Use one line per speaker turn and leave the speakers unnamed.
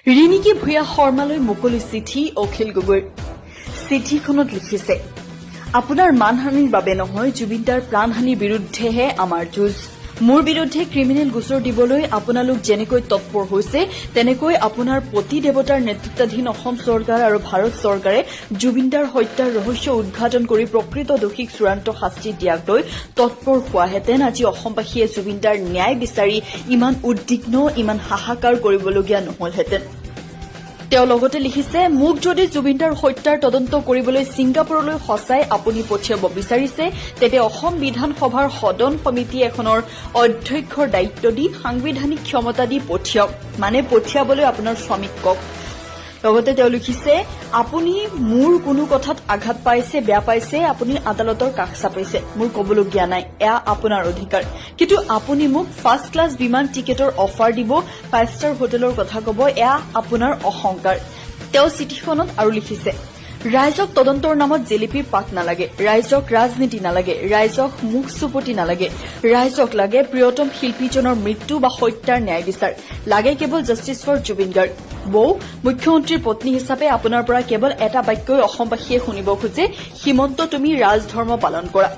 ৰিণিকী ভূঞা শৰ্মালৈ মুকলি চিঠি অখিল গগৈৰ চিঠিখনত লিখিছে আপোনাৰ মানহানিৰ বাবে নহয় জুবিনদাৰ প্ৰাণহানিৰ বিৰুদ্ধেহে আমাৰ যুঁজ মোৰ বিৰুদ্ধে ক্ৰিমিনেল গোচৰ দিবলৈ আপোনালোক যেনেকৈ তৎপৰ হৈছে তেনেকৈ আপোনাৰ পতি দেৱতাৰ নেতৃত্বাধীন অসম চৰকাৰ আৰু ভাৰত চৰকাৰে জুবিনদাৰ হত্যাৰ ৰহস্য উদ্ঘাটন কৰি প্ৰকৃত দোষীক চূড়ান্ত শাস্তি দিয়াক লৈ তৎপৰ হোৱাহেঁতেন আজি অসমবাসীয়ে জুবিনদাৰ ন্যায় বিচাৰি ইমান উদ্বিগ্ন ইমান হাহাকাৰ কৰিবলগীয়া নহলহেঁতেন তেওঁ লগতে লিখিছে মোক যদি জুবিনদাৰ হত্যাৰ তদন্ত কৰিবলৈ ছিংগাপুৰলৈ সঁচাই আপুনি পঠিয়াব বিচাৰিছে তেতে অসম বিধানসভাৰ সদন সমিতি এখনৰ অধ্যক্ষৰ দায়িত্ব দি সাংবিধানিক ক্ষমতা দি পঠিয়াওক মানে পঠিয়াবলৈ আপোনাৰ স্বামীক কওক লগতে তেওঁ লিখিছে আপুনি মোৰ কোনো কথাত আঘাত পাইছে বেয়া পাইছে আপুনি আদালতৰ কাষ চাপাইছে মোৰ কবলগীয়া নাই এয়া আপোনাৰ অধিকাৰ কিন্তু আপুনি মোক ফাৰ্ষ্ট ক্লাছ বিমান টিকেটৰ অফাৰ দিব 5 ষ্টাৰ হোটেলৰ কথা কব এয়া আপোনাৰ অহংকাৰ তেওঁ চিঠিখনত আৰু লিখিছে ৰাইজক তদন্তৰ নামত জেলিপিৰ পাক নালাগে ৰাইজক ৰাজনীতি নালাগে ৰাইজক মুখ চুপতি নালাগে ৰাইজক লাগে প্ৰিয়তম শিল্পীজনৰ মৃত্যু বা হত্যাৰ ন্যায় বিচাৰ লাগে কেৱল জাষ্টিছ ফৰ জুবিন গাৰ্গ বৌ মুখ্যমন্ত্ৰীৰ পত্নী হিচাপে আপোনাৰ পৰা কেৱল এটা বাক্যই অসমবাসীয়ে শুনিব খোজে হিমন্ত তুমি ৰাজধৰ্ম পালন কৰা